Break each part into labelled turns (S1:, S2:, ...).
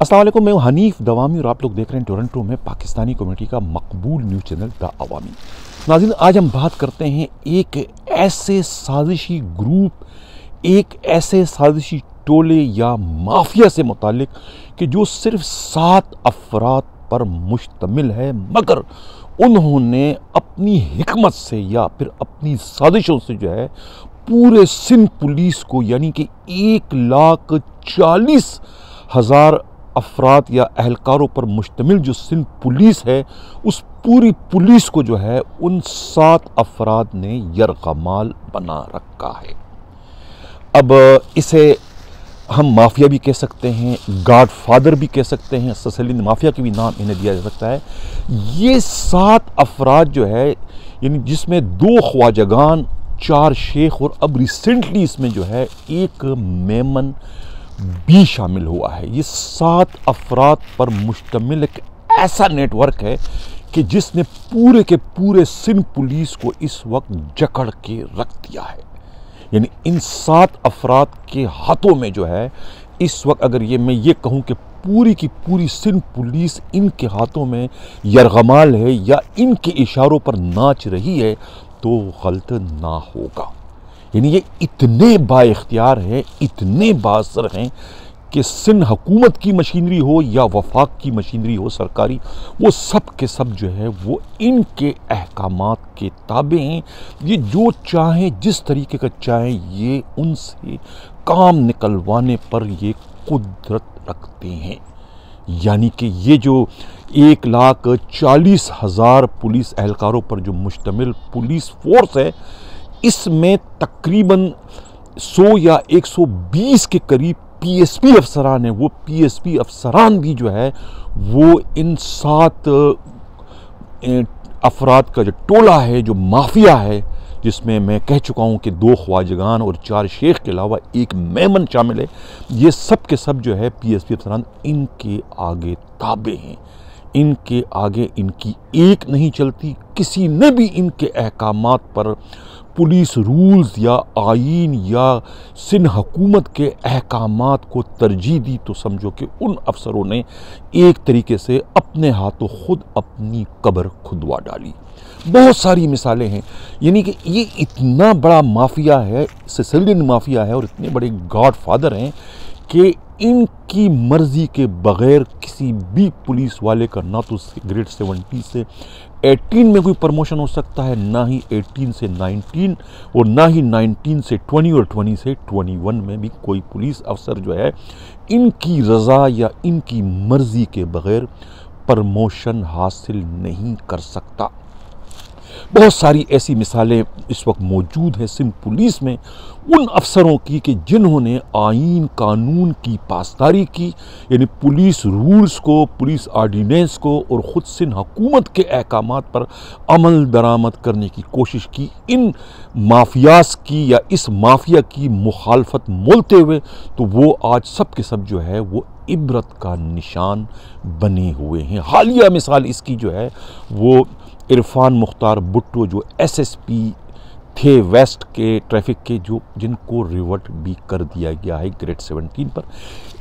S1: अस्सलाम वालेकुम, मैं हनीफ दवामी और आप लोग देख रहे हैं टोरंटो में पाकिस्तानी कम्युनिटी का मकबूल न्यूज़ चैनल द अवामी। नाज़रीन, आज हम बात करते हैं एक ऐसे साजिशी ग्रुप, एक ऐसे साजिशी टोले या माफिया से मुतालिक कि जो सिर्फ 7 अफराद पर मुश्तमिल है, मगर उन्होंने अपनी हिकमत से या फिर अपनी साजिशों से जो है पूरे सिंध पुलिस को, यानी कि 1,40,000 अफराद या अहलकारों पर मुश्तमिल जो सिंध पुलिस है, उस पूरी पुलिस को जो है उन 7 अफराद ने यरगमाल बना रखा है। अब इसे हम माफिया भी कह सकते हैं, गॉड फादर भी कह सकते हैं, सिसिलियन माफिया के भी नाम इन्हें दिया जा सकता है। ये 7 अफराद जो है, यानी जिसमें 2 ख्वाजगान, 4 शेख और अब रिसेंटली इसमें जो है एक मेमन भी शामिल हुआ है। ये 7 अफराद पर मुश्तमिल एक ऐसा नेटवर्क है कि जिसने पूरे के पूरे सिंध पुलिस को इस वक्त जकड़ के रख दिया है। यानी इन 7 अफराद के हाथों में जो है इस वक्त, अगर मैं ये कहूँ कि पूरी की पूरी सिंध पुलिस इनके हाथों में यरगमाल है या इनके इशारों पर नाच रही है, तो गलत ना होगा। यानी ये इतने बाइख्तियार हैं, इतने बाअसर हैं कि सिंध हुकूमत की मशीनरी हो या वफाक की मशीनरी हो सरकारी, वो सब के सब जो है वो इनके अहकामात के ताबे हैं। ये जो चाहें, जिस तरीके का चाहें, ये उनसे काम निकलवाने पर ये कुदरत रखते हैं। यानी कि ये जो 1,40,000 पुलिस एहलकारों पर जो मुश्तमिल पुलिस फोर्स है, इसमें तकरीबन 100 या 120 के करीब पीएसपी अफसरान हैं। वो पीएसपी अफसरान भी जो है वो इन 7 अफराद का जो टोला है, जो माफिया है, जिसमें मैं कह चुका हूँ कि 2 ख्वाजगान और 4 शेख के अलावा एक मेमन शामिल है, ये सब के सब जो है पीएसपी अफसरान इनके आगे ताबे हैं। इनके आगे इनकी एक नहीं चलती। किसी ने भी इनके अहकामात पर, पुलिस रूल्स या आईन या सिंध हुकूमत के अहकामात को तरजीह दी, तो समझो कि उन अफसरों ने एक तरीके से अपने हाथों खुद अपनी कब्र खुदवा डाली। बहुत सारी मिसालें हैं। यानी कि ये इतना बड़ा माफिया है, सिसिलियन माफिया है, और इतने बड़े गॉड फादर हैं कि इनकी मर्जी के बगैर किसी भी पुलिस वाले का ना तो ग्रेड 70 से 18 में कोई प्रमोशन हो सकता है, ना ही 18 से 19, और ना ही 19 से 20 और 20 से 21 में भी कोई पुलिस अफसर जो है इनकी रज़ा या इनकी मर्जी के बगैर प्रमोशन हासिल नहीं कर सकता। बहुत सारी ऐसी मिसालें इस वक्त मौजूद हैं सिंध पुलिस में उन अफसरों की कि जिन्होंने आईन कानून की पासदारी की, यानी पुलिस रूल्स को, पुलिस ऑर्डिनेंस को और ख़ुद सिंध हुकूमत के अहकामात पर अमल दरामद करने की कोशिश की। इन माफियास की या इस माफिया की मुखालफत मोलते हुए तो वो आज सब के सब जो है वो इबरत का निशान बने हुए हैं। हालिया मिसाल इसकी जो है वो इरफान मुख्तार भुट्टो, जो एसएसपी थे वेस्ट के ट्रैफिक के, जिनको रिवर्ट भी कर दिया गया है ग्रेड 17 पर।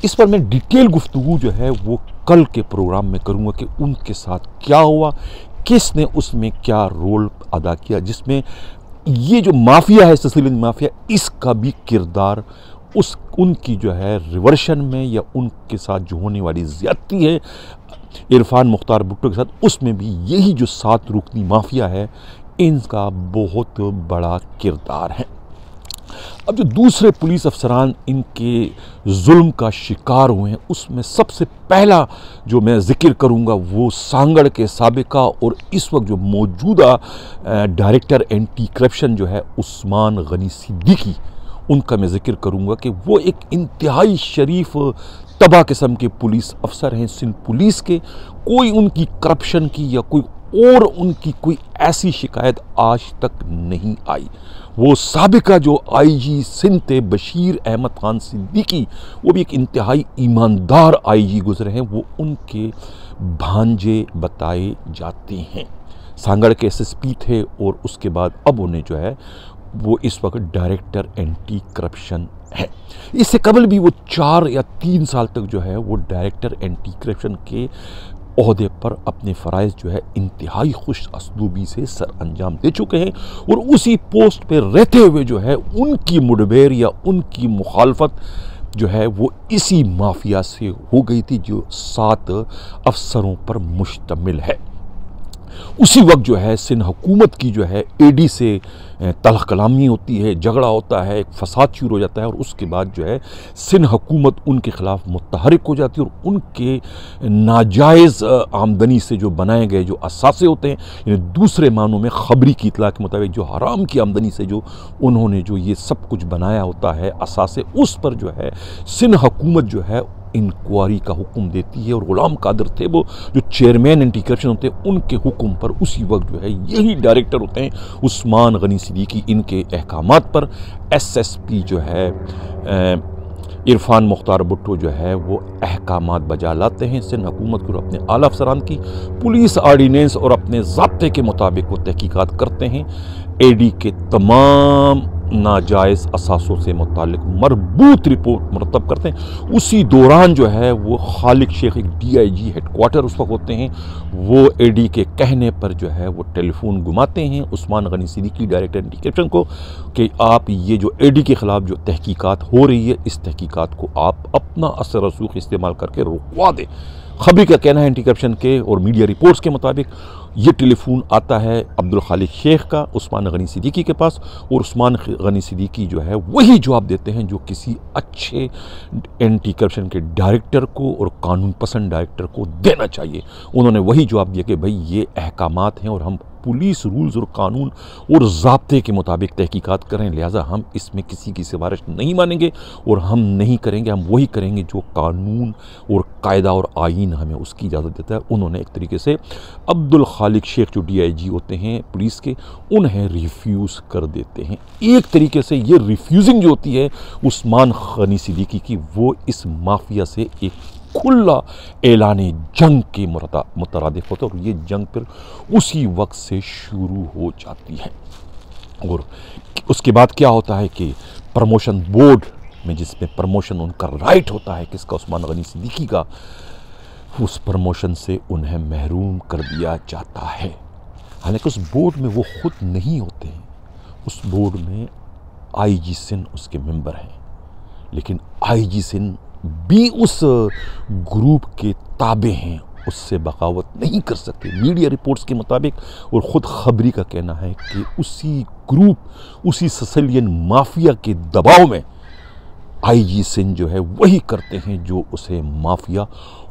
S1: इस पर मैं डिटेल गुफ्तगू जो है वो कल के प्रोग्राम में करूँगा कि उनके साथ क्या हुआ, किसने उसमें क्या रोल अदा किया, जिसमें ये जो माफिया है सिसिलियन माफिया, इसका भी किरदार उनकी जो है रिवर्शन में या उनके साथ जो होने वाली ज़्यादती है इरफान मुख्तार भुट्टो के साथ, उसमें भी यही जो 7 रुकनी माफिया है, इनका बहुत बड़ा किरदार है। अब जो दूसरे पुलिस अफसरान इनके जुल्म का शिकार हुए हैं, उसमें सबसे पहला जो मैं ज़िक्र करूंगा वो सांगड़ के साबिका और इस वक्त जो मौजूदा डायरेक्टर एंटी करप्शन जो है उस्मान गनी सिद्दीकी, उनका मैं ज़िक्र करूंगा कि वो एक इंतहाई शरीफ तबाह किस्म के पुलिस अफसर हैं सिंध पुलिस के। कोई उनकी करप्शन की या कोई और उनकी कोई ऐसी शिकायत आज तक नहीं आई। वो साबिका जो आईजी सिंध थे बशीर अहमद खान सिद्दीकी, वो भी एक इंतहाई ईमानदार आईजी गुजरे हैं, वो उनके भांजे बताए जाते हैं। सांगड़ के एसएसपी थे और उसके बाद अब उन्हें जो है वो इस वक्त डायरेक्टर एंटी करप्शन हैं। इससे कबल भी वो 4 या 3 साल तक जो है वो डायरेक्टर एंटी करप्शन के ओहदे पर अपने फ़राइज़ जो है इंतहाई खुश असलूबी से सर अंजाम दे चुके हैं, और उसी पोस्ट पर रहते हुए जो है उनकी मुठभेड़ या उनकी मुखालफत जो है वो इसी माफिया से हो गई थी जो 7 अफसरों पर मुश्तमिल है। उसी वक्त जो है सिंध हुकूमत की जो है एडी से तलख कलामी होती है, झगड़ा होता है, एक फसाद शुरू हो जाता है, और उसके बाद जो है सिंध हुकूमत उनके ख़िलाफ़ मुतहरिक हो जाती है, और उनके नाजायज़ आमदनी से जो बनाए गए जो असासे होते हैं, यानी दूसरे मानों में खबरी की इतला के मुताबिक जो हराम की आमदनी से जो उन्होंने जो ये सब कुछ बनाया होता है असासे, उस पर जो है सिंध हुकूमत जो है इंक्वायरी का हुक्म देती है। और गुलाम कादिर थे वो जो चेयरमैन एंटी करप्शन होते हैं, उनके हुक्म पर उसी वक्त जो है यही डायरेक्टर होते हैं उस्मान गनी सिद्दीकी, इनके अहकामात पर SSP जो है इरफान मुख्तार भुट्टो जो है वो अहकामात बजा लाते हैं सिंध हुकूमत को, अपने आला अफसरान की पुलिस आर्डीनेंस और अपने ज़ाब्ते के मुताबिक वो तहकीकात करते हैं। एडी के तमाम नाजायज़ असासों से मुतालिक मरबूत रिपोर्ट मुरतब करते हैं। उसी दौरान जो है वो खालिद शेख, एक DIG हेडक्वार्टर उस वक्त होते हैं, वो एडी के कहने पर जो है वो टेलीफोन घुमाते हैं Usman Gani Siddiqui director anti corruption को कि आप ये जो एडी के ख़िलाफ़ जो तहकीकात हो रही है, इस तहकीकात को आप अपना असर रसूख इस्तेमाल करके रुकवा दें। खबरी का कहना है एंटी करप्शन के और मीडिया रिपोर्ट्स के मुताबिक ये टेलीफोन आता है अब्दुल खालिद शेख का उस्मान गनी सिद्दीकी के पास, और उस्मान गनी सिद्दीकी जो है वही जवाब देते हैं जो किसी अच्छे एंटी करप्शन के डायरेक्टर को और कानून पसंद डायरेक्टर को देना चाहिए। उन्होंने वही जवाब दिया कि भाई ये अहकामात हैं और हम पुलिस रूल्स और कानून और ज़ाब्ते के मुताबिक तहकीकात करें, लिहाजा हम इसमें किसी की सिफारिश नहीं मानेंगे और हम नहीं करेंगे, हम वही करेंगे जो कानून और कायदा और आइन हमें उसकी इजाज़त देता है। उन्होंने एक तरीके से अब्दुल खालिद शेख जो DIG होते हैं पुलिस के, उन्हें रिफ्यूज़ कर देते हैं। एक तरीके से ये रिफ्यूज़िंग जो होती है उस्मान गनी सिद्दीकी की, वो इस माफिया से एक खुला ऐलान जंग के मुतरादिफ होता है, और ये जंग फिर उसी वक्त से शुरू हो जाती है। और उसके बाद क्या होता है कि प्रमोशन बोर्ड में, जिसमें प्रमोशन उनका राइट होता है किसका, उस्मान गनी सिद्दीकी का, उस प्रमोशन से उन्हें महरूम कर दिया जाता है। हालांकि उस बोर्ड में वो खुद नहीं होते हैं, उस बोर्ड में IG सिंध उसके मेंबर हैं, लेकिन IG सिंध भी उस ग्रुप के ताबे हैं, उससे बगावत नहीं कर सकते मीडिया रिपोर्ट्स के मुताबिक। और ख़ुद खबरी का कहना है कि उसी ग्रुप, उसी सिसिलियन माफिया के दबाव में IG सिंध जो है वही करते हैं जो उसे माफिया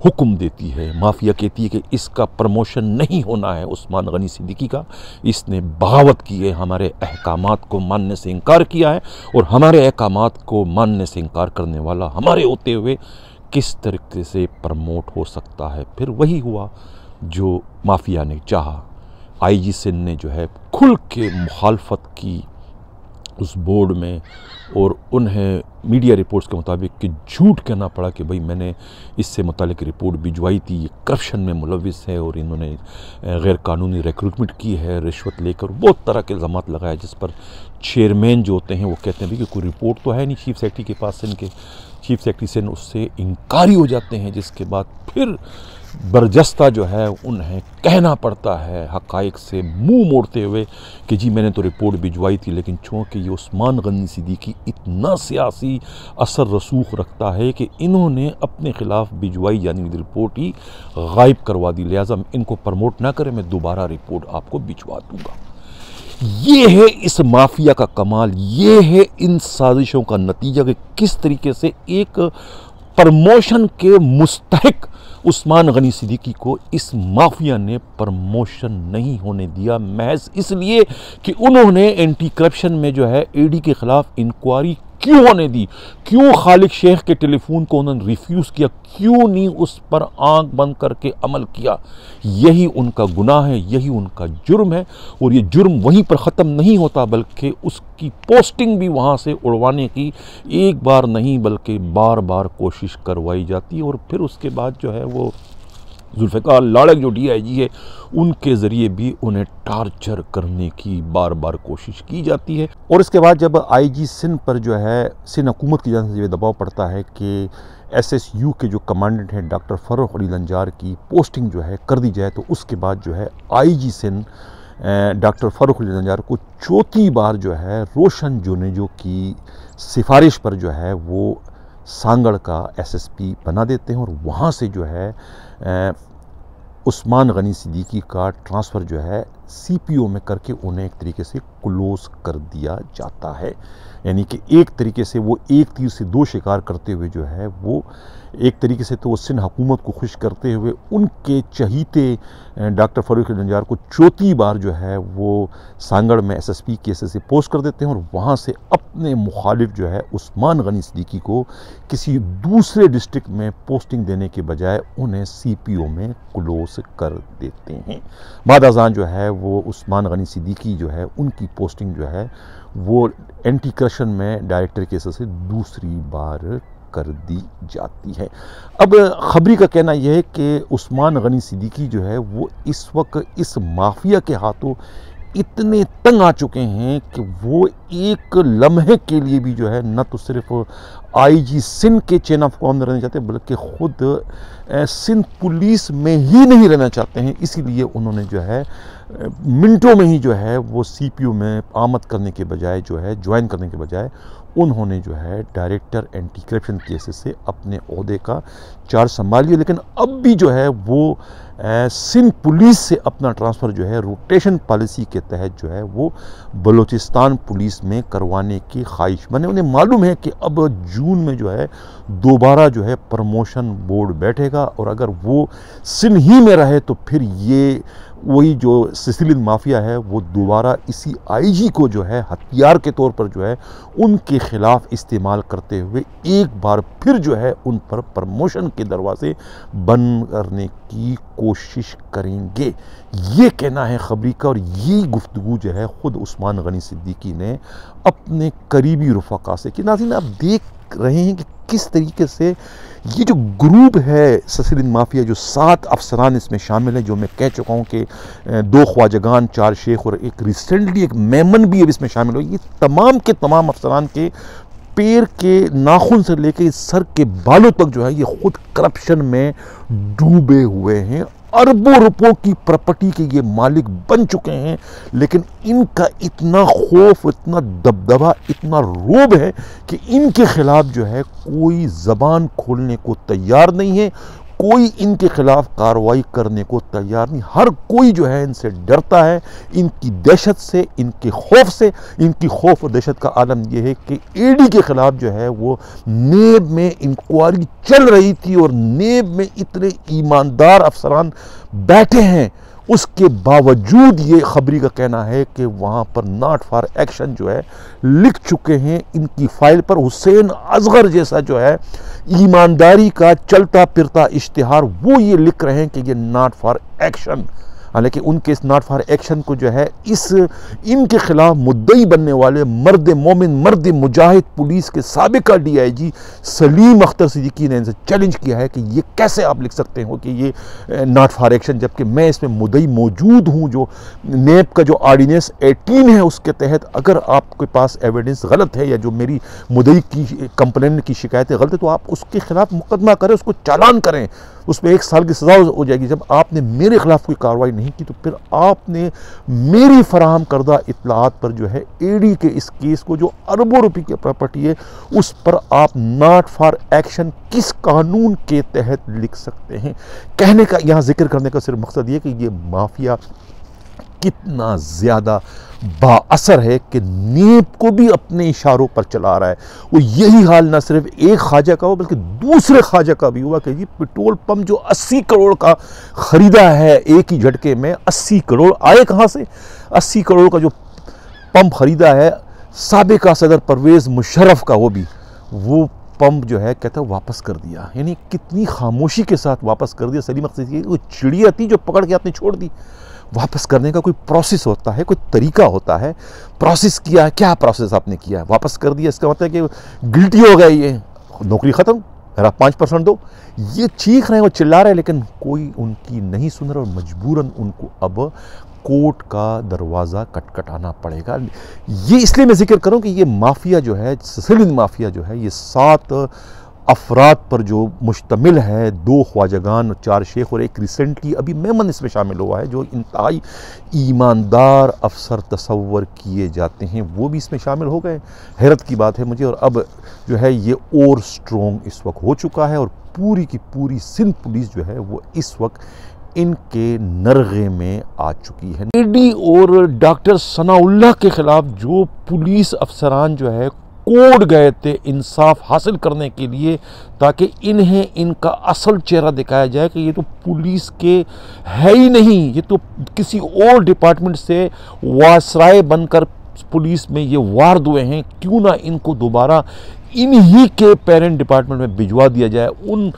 S1: हुक्म देती है। माफिया कहती है कि इसका प्रमोशन नहीं होना है उस्मान गनी सिद्दीकी का, इसने बगावत की है, हमारे अहकामात को मानने से इनकार किया है, और हमारे अहकामात को मानने से इनकार करने वाला हमारे होते हुए किस तरीके से प्रमोट हो सकता है। फिर वही हुआ जो माफिया ने चाहा। IG सिंध ने जो है खुल के मुखालफत की उस बोर्ड में, और उन्हें मीडिया रिपोर्ट्स के मुताबिक कि झूठ कहना पड़ा कि भाई मैंने इससे मुतालिक रिपोर्ट भिजवाई थी, ये करप्शन में मुलविस है और इन्होंने गैर कानूनी रिक्रूटमेंट की है रिश्वत लेकर, बहुत तरह के इल्ज़ामात लगाए, जिस पर चेयरमैन जो होते हैं वो कहते हैं भाई कि कोई रिपोर्ट तो है नहीं चीफ सेक्रेटरी के पास। इनके चीफ सेक्रेटरी से उससे इनकारी हो जाते हैं, जिसके बाद फिर बरजस्ता जो है उन्हें कहना पड़ता है हक़ाइक़ से मुंह मोड़ते हुए कि जी मैंने तो रिपोर्ट भिजवाई थी, लेकिन चूँकि ये उस्मान गनी सिद्दीकी इतना सियासी असर रसूख रखता है कि इन्होंने अपने ख़िलाफ़ भिजवाई यानी रिपोर्ट ही गायब करवा दी, लिहाजा इनको प्रमोट ना करें, मैं दोबारा रिपोर्ट आपको भिजवा दूँगा। ये है इस माफिया का कमाल, ये है इन साजिशों का नतीजा कि किस तरीके से एक प्रमोशन के मुस्तहिक उस्मान गनी सिद्दीकी को इस माफिया ने प्रमोशन नहीं होने दिया, महज इसलिए कि उन्होंने एंटी करप्शन में जो है एडी के ख़िलाफ़ इंक्वायरी क्यों होने दी, क्यों खालिद शेख के टेलीफोन को उन्होंने रिफ्यूज़ किया, क्यों नहीं उस पर आंख बंद करके अमल किया। यही उनका गुनाह है, यही उनका जुर्म है, और ये जुर्म वहीं पर ख़त्म नहीं होता बल्कि उसकी पोस्टिंग भी वहाँ से उड़वाने की एक बार नहीं बल्कि बार बार कोशिश करवाई जाती है, और फिर उसके बाद जो है वो जुल्फ़िकार लाड़क जो DIG है उनके ज़रिए भी उन्हें टार्चर करने की बार बार कोशिश की जाती है। और इसके बाद जब IG सिंध पर जो है सिंध हुकूमत की जानिब से ये दबाव पड़ता है कि SSU के जो कमांडेंट हैं डॉक्टर फ़र्रुख अली लंजार की पोस्टिंग जो है कर दी जाए, तो उसके बाद जो है IG सिंध डॉक्टर फ़र्रुख अली लंजार को चौथी बार जो है रोशन जुनेजो की सिफारिश पर जो है वो सांगड़ का SSP बना देते हैं और वहाँ से जो है उस्मान गनी सिद्दीकी का ट्रांसफ़र जो है CPO में करके उन्हें एक तरीके से क्लोज़ कर दिया जाता है। यानी कि एक तरीके से वो एक तीर से दो शिकार करते हुए जो है वो एक तरीके से तो वो सिंध हुकूमत को खुश करते हुए उनके चहीते डॉक्टर फ़र्रुख अली लंजार को चौथी बार जो है वो सांगड़ में SSP की से पोस्ट कर देते हैं और वहाँ से अपने मुखालिफ जो है उस्मान गनी सिद्दीकी को किसी दूसरे डिस्ट्रिक्ट में पोस्टिंग देने के बजाय उन्हें CPO में क्लोज कर देते हैं। बाद अज़ान जो है वो उस्मान गनी सिद्दीकी जो है उनकी पोस्टिंग जो है वो एंटी करप्शन में डायरेक्टर के से दूसरी बार कर दी जाती है। अब खबरी का कहना यह है कि उस्मान गनी सिद्दीकी जो है वो इस वक्त इस माफिया के हाथों इतने तंग आ चुके हैं कि वो एक लम्हे के लिए भी जो है न तो सिर्फ IG सिंध के चेन ऑफ कमांड रहना चाहते बल्कि ख़ुद सिंध पुलिस में ही नहीं रहना चाहते हैं। इसीलिए उन्होंने जो है मिनटों में ही जो है वो CPO में आमद करने के बजाय जो है ज्वाइन करने के बजाय उन्होंने जो है डायरेक्टर एंटी करप्शन केसेस से अपने ओहदे का चार्ज संभाल लिया। लेकिन अब भी जो है वो सिंध पुलिस से अपना ट्रांसफ़र जो है रोटेशन पॉलिसी के तहत जो है वो बलूचिस्तान पुलिस में करवाने की ख्वाहिश बने। उन्हें मालूम है कि अब जून में जो है दोबारा जो है प्रमोशन बोर्ड बैठेगा और अगर वो सिंध ही में रहे तो फिर ये वही जो सिसिलियन माफिया है वो दोबारा इसी IG को जो है हथियार के तौर पर जो है उनके ख़िलाफ़ इस्तेमाल करते हुए एक बार फिर जो है उन पर प्रमोशन के दरवाजे बंद करने की कोशिश करेंगे। ये कहना है खबरी का और ये गुफ्तगू जो है ख़ुद उस्मान गनी सिद्दीकी ने अपने करीबी रफ़ाक़ा से की। नाज़रीन आप देख रहे हैं कि किस तरीके से ये जो ग्रुप है सिसिलियन माफिया जो 7 अफसरान इसमें शामिल हैं, जो मैं कह चुका हूँ कि 2 ख्वाजगान 4 शेख और एक रिसेंटली एक मेमन भी अब इसमें शामिल हो, ये तमाम के तमाम अफसरान के पैर के नाखून से लेकर सर के बालों तक जो है ये खुद करप्शन में डूबे हुए हैं। अरबों रुपयों की प्रॉपर्टी के ये मालिक बन चुके हैं, लेकिन इनका इतना खौफ, इतना दबदबा, इतना रोब है कि इनके खिलाफ जो है कोई ज़बान खोलने को तैयार नहीं है, कोई इनके खिलाफ कार्रवाई करने को तैयार नहीं। हर कोई जो है इनसे डरता है, इनकी दहशत से, इनके खौफ से। इनकी खौफ और दहशत का आलम यह है कि ED के खिलाफ जो है वो नेब में इंक्वायरी चल रही थी और नेब में इतने ईमानदार अफसरान बैठे हैं, उसके बावजूद ये खबरी का कहना है कि वहाँ पर नॉट फॉर एक्शन जो है लिख चुके हैं इनकी फाइल पर। हुसैन असगर जैसा जो है ईमानदारी का चलता फिरता इश्तिहार वो ये लिख रहे हैं कि ये नॉट फॉर एक्शन, हालांकि उनके इस नॉट फॉर एक्शन को जो है इनके खिलाफ मुद्दई बनने वाले मर्द मोमिन, मर्द मुजाहिद पुलिस के साबिका DIG सलीम अख्तर सिद्दीकी ने इनसे चैलेंज किया है कि ये कैसे आप लिख सकते हो कि ये नॉट फॉर एक्शन, जबकि मैं इसमें मुद्दई मौजूद हूँ। जो नेब का जो ऑर्डिनेंस 18 है उसके तहत अगर आपके पास एविडेंस गलत है या जो मेरी मुद्दई की कंप्लेंट की शिकायतें गलत है तो आप उसके खिलाफ मुकदमा करें, उसको चालान करें, उसमें 1 साल की सज़ा हो जाएगी। जब आपने मेरे खिलाफ कोई कार्रवाई नहीं की तो फिर आपने मेरी फराहम करदा इत्तलात पर जो है ED के इस केस को जो अरबों रुपए की प्रॉपर्टी है उस पर आप नॉट फॉर एक्शन किस कानून के तहत लिख सकते हैं। कहने का यहाँ जिक्र करने का सिर्फ मकसद ये कि ये माफिया कितना ज़्यादा बाअसर है कि नेब को भी अपने इशारों पर चला रहा है। वो यही हाल न सिर्फ एक ख्वाजा का हो बल्कि दूसरे ख्वाजा का भी हुआ कि जी पेट्रोल पंप जो 80 करोड़ का ख़रीदा है एक ही झटके में, 80 करोड़ आए कहाँ से? 80 करोड़ का जो पंप ख़रीदा है साबिका सदर परवेज़ मुशर्रफ का, वो पंप जो है कहता है वापस कर दिया। यानी कितनी खामोशी के साथ वापस कर दिया। सलीम अख्तर की वो चिड़िया थी जो पकड़ के आपने छोड़ दी। वापस करने का कोई प्रोसेस होता है, कोई तरीका होता है। प्रोसेस किया, क्या प्रोसेस आपने किया, वापस कर दिया, इसका मतलब है कि गिल्टी हो गया, ये नौकरी ख़त्म, मेरा 5% दो। ये चीख रहे हैं और चिल्ला रहे हैं, लेकिन कोई उनकी नहीं सुन रहा और मजबूरन उनको अब कोर्ट का दरवाज़ा खटखटाना पड़ेगा। ये इसलिए मैं जिक्र करूं कि ये माफिया जो है, सिसिलियन माफिया जो है, ये 7 अफराद पर जो मुश्तमिल है, 2 ख्वाजागान, 4 शेख और एक रिसेंटली अभी मेमन इसमें शामिल हुआ है, जो इंतहाई ईमानदार अफसर तस्वर किए जाते हैं, वो भी इसमें शामिल हो गए। हैरत की बात है मुझे। और अब जो है ये और स्ट्रॉन्ग इस वक्त हो चुका है और पूरी की पूरी सिंध पुलिस जो है वो इस वक्त इनके नरगे में आ चुकी है। ईडी और डॉक्टर सनाउल्लाह के खिलाफ जो पुलिस अफसरान जो है कोर्ट गए थे इंसाफ हासिल करने के लिए, ताकि इन्हें इनका असल चेहरा दिखाया जाए कि ये तो पुलिस के है ही नहीं, ये तो किसी और डिपार्टमेंट से वासराय बनकर पुलिस में ये वार्द हुए हैं, क्यों ना इनको दोबारा इन्हीं के पेरेंट डिपार्टमेंट में भिजवा दिया जाए। उन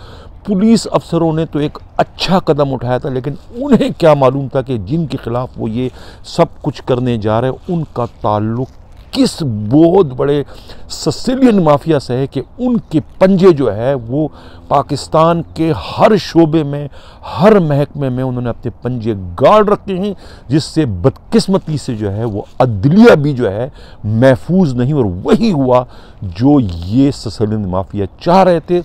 S1: पुलिस अफसरों ने तो एक अच्छा कदम उठाया था, लेकिन उन्हें क्या मालूम था कि जिनके खिलाफ वो ये सब कुछ करने जा रहे हैं उनका ताल्लुक किस बहुत बड़े सिसिलियन माफिया से है कि उनके पंजे जो है वो पाकिस्तान के हर शोबे में, हर महकमे में उन्होंने अपने पंजे गाड़ रखे हैं, जिससे बदकिस्मती से जो है वो अदलिया भी जो है महफूज नहीं। और वही हुआ जो ये सिसिलियन माफिया चाह रहे थे।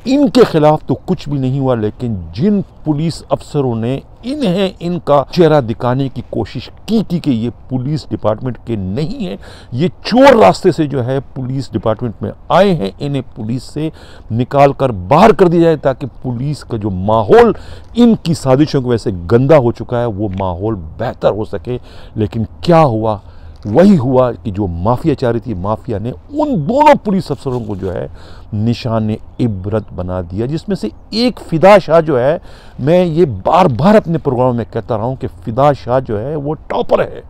S1: इनके खिलाफ तो कुछ भी नहीं हुआ, लेकिन जिन पुलिस अफसरों ने इन्हें इनका चेहरा दिखाने की कोशिश की थी कि ये पुलिस डिपार्टमेंट के नहीं है, ये चोर रास्ते से जो है पुलिस डिपार्टमेंट में आए हैं, इन्हें पुलिस से निकाल कर बाहर कर दिया जाए, ताकि पुलिस का जो माहौल इनकी साजिशों की वजह से गंदा हो चुका है वो माहौल बेहतर हो सके। लेकिन क्या हुआ? वही हुआ कि जो माफिया चाह रही थी, माफिया ने उन दोनों पुलिस अफसरों को जो है निशान इबरत बना दिया, जिसमें से एक फिदा शाह जो है, मैं ये बार बार अपने प्रोग्राम में कहता रहा हूँ कि फिदा शाह जो है वो टॉपर है,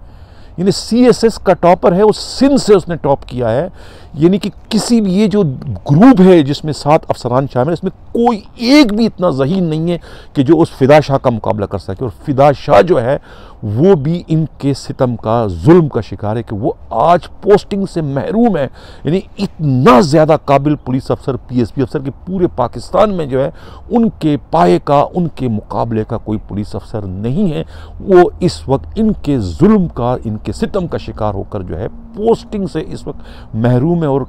S1: यानी CSS का टॉपर है, उस सिंध से उसने टॉप किया है। यानी कि किसी भी ये जो ग्रुप है जिसमें 7 अफसरान शामिल है, इसमें कोई एक भी इतना ज़हीन नहीं है कि जो उस फिदा शाह का मुकाबला कर सके। और फिदा शाह जो है वो भी इनके सितम का, जुल्म का शिकार है कि वो आज पोस्टिंग से महरूम है। यानी इतना ज़्यादा काबिल पुलिस अफसर, PSP अफसर के पूरे पाकिस्तान में जो है उनके पाए का, उनके मुकाबले का कोई पुलिस अफसर नहीं है। वो इस वक्त इनके जुल्म का, इनके सितम का शिकार होकर जो है पोस्टिंग से इस वक्त महरूम है। और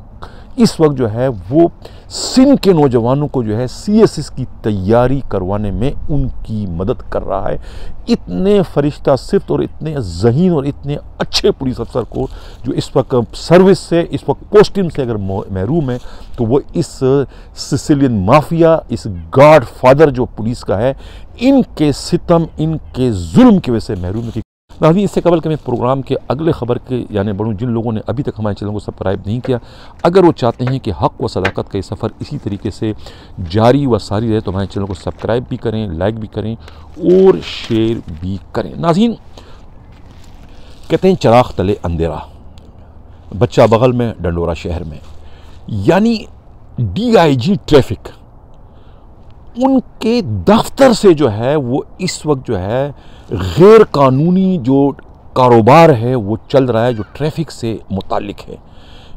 S1: इस वक्त जो है वो सिंध के नौजवानों को जो है CSS की तैयारी करवाने में उनकी मदद कर रहा है। इतने फरिश्ता सिफ्त और इतने ज़हीन और इतने अच्छे पुलिस अफसर को जो इस वक्त सर्विस से, इस वक्त पोस्टिंग से अगर महरूम है, तो वो इस सिसिलियन माफिया, इस गॉड फादर जो पुलिस का है, इनके सितम, इनके जुल्म की वजह से महरूम है। नाज़रीन, इससे कबल के मैं प्रोग्राम के अगले ख़बर के यानी बढ़ूँ, जिन लोगों ने अभी तक हमारे चैनल को सब्सक्राइब नहीं किया, अगर वो चाहते हैं कि हक़ व सदाकत का ये सफ़र इसी तरीके से जारी व सारी रहे, तो हमारे चैनल को सब्सक्राइब भी करें, लाइक भी करें और शेयर भी करें। नाज़रीन, कहते हैं चराग तले अंधेरा, बच्चा बगल में, डंडोरा शहर में। यानी DIG ट्रैफिक, उनके दफ्तर से जो है वो इस वक्त जो है गैर कानूनी जो कारोबार है वो चल रहा है, जो ट्रैफिक से मुतालिक है।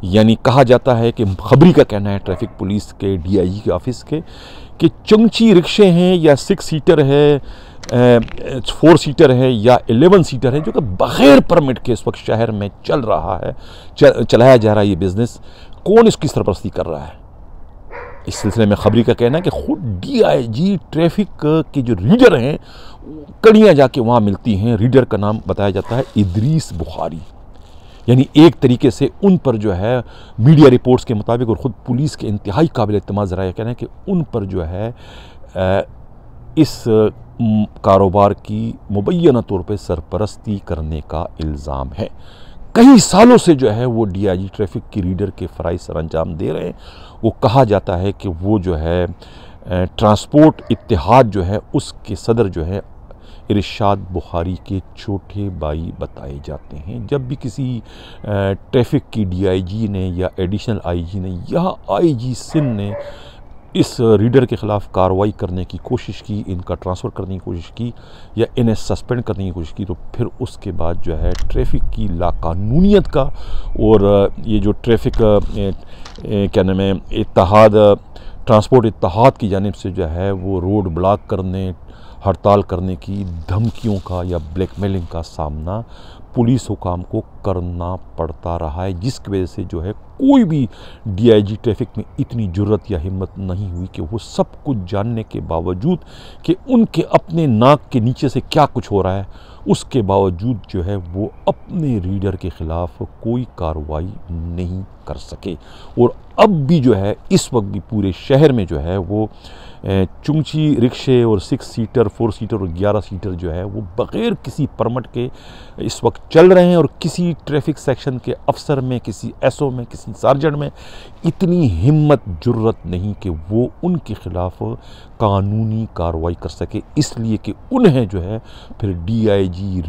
S1: यानी कहा जाता है कि खबरी का कहना है ट्रैफिक पुलिस के DIG के ऑफिस के कि चंगची रिक्शे हैं या 6 सीटर है, 4 सीटर है या 11 सीटर है, जो कि बग़ैर परमिट के इस वक्त शहर में चल रहा है, चलाया जा रहा है। ये बिज़नेस कौन इसकी सरपरस्ती कर रहा है? इस सिलसिले में खबरी का कहना है कि खुद DIG ट्रैफिक के जो रीडर हैं, कड़ियाँ जाके वहाँ मिलती हैं। रीडर का नाम बताया जाता है इदरीस बुखारी। यानी एक तरीके से उन पर जो है मीडिया रिपोर्ट्स के मुताबिक और ख़ुद पुलिस के इंतहाई काबिल एतमाद ज़राया कहना है कि उन पर जो है इस कारोबार की मुबैना तौर पर सरपरस्ती करने का इल्ज़ाम है। कई सालों से जो है वो DIG ट्रैफिक की रीडर के फ़राइज़ सर अंजाम दे रहे हैं। वो कहा जाता है कि वो जो है ट्रांसपोर्ट इत्तेहाद जो है उसके सदर जो है इरशाद बुखारी के छोटे भाई बताए जाते हैं। जब भी किसी ट्रैफिक की DIG ने या एडिशनल IG ने या IG सिंध ने इस रीडर के ख़िलाफ़ कार्रवाई करने की कोशिश की, इनका ट्रांसफ़र करने की कोशिश की या इन्हें सस्पेंड करने की कोशिश की, तो फिर उसके बाद जो है ट्रैफिक की लाकानूनियत का और ये जो ट्रैफिक क्या नाम है इत्तेहाद ट्रांसपोर्ट इत्तेहाद की जानिब से जो है वो रोड ब्लॉक करने, हड़ताल करने की धमकियों का या ब्लैकमेलिंग का सामना पुलिस हुकाम को करना पड़ता रहा है, जिसकी वजह से जो है कोई भी डीआईजी ट्रैफिक में इतनी जुर्रत या हिम्मत नहीं हुई कि वो सब कुछ जानने के बावजूद कि उनके अपने नाक के नीचे से क्या कुछ हो रहा है, उसके बावजूद जो है वो अपने रीडर के ख़िलाफ़ कोई कार्रवाई नहीं कर सके। और अब भी जो है इस वक्त भी पूरे शहर में जो है वो चुंची रिक्शे और 6 सीटर, 4 सीटर और 11 सीटर जो है वो बग़ैर किसी परमिट के इस वक्त चल रहे हैं। और किसी ट्रैफिक सेक्शन के अफसर में, किसी एसओ में, किसी सार्जेंट में इतनी हिम्मत जुर्रत नहीं कि वो उनके ख़िलाफ़ कानूनी कार्रवाई कर सके, इसलिए कि उन्हें जो है फिर डीआईजी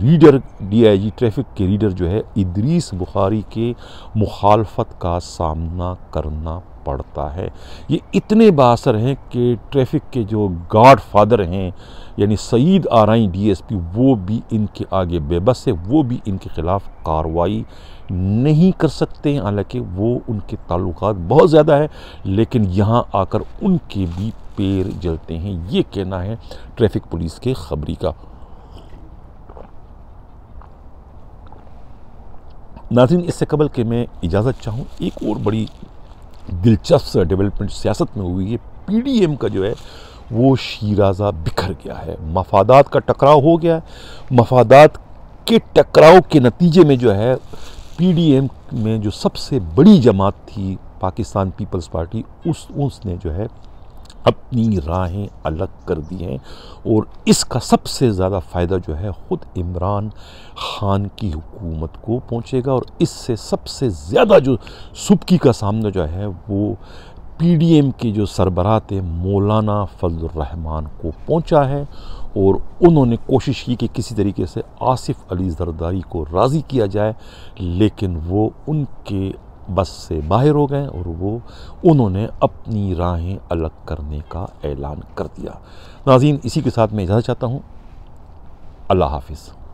S1: ट्रैफिक के रीडर जो है इदरीस बुखारी के मुखालफत का सामना करना पड़ता है। ये इतने बासर हैं कि ट्रैफिक के जो गॉड फादर हैं यानी सईद आरई डीएसपी, वो भी इनके आगे बेबस है, वो भी इनके ख़िलाफ़ कार्रवाई नहीं कर सकते हैं। हालांकि वो उनके ताल्लुकात बहुत ज़्यादा है, लेकिन यहाँ आकर उनके भी पैर जलते हैं। ये कहना है ट्रैफिक पुलिस के खबरी का। नाज़रीन, इससे कबल कि मैं इजाज़त चाहूँ, एक और बड़ी दिलचस्प डेवलपमेंट सियासत में हुई है। पीडीएम का जो है वो शीराज़ा बिखर गया है, मफादात का टकराव हो गया है। मफादात के टकराव के नतीजे में जो है पीडीएम में जो सबसे बड़ी जमात थी पाकिस्तान पीपल्स पार्टी, उसने जो है अपनी राहें अलग कर दी हैं। और इसका सबसे ज़्यादा फ़ायदा जो है ख़ुद इमरान ख़ान की हुकूमत को पहुँचेगा। और इससे सबसे ज़्यादा जो सुबकी का सामना जो है वो पीडीएम के जो सरबराह थे मौलाना फजलुर रहमान को पहुँचा है। और उन्होंने कोशिश की कि किसी तरीके से आसिफ अली जरदारी को राज़ी किया जाए, लेकिन वो उनके बस से बाहर हो गए और उन्होंने अपनी राहें अलग करने का ऐलान कर दिया। नाज़रीन, इसी के साथ मैं इजाज़त चाहता हूँ। अल्लाह हाफ़िज़।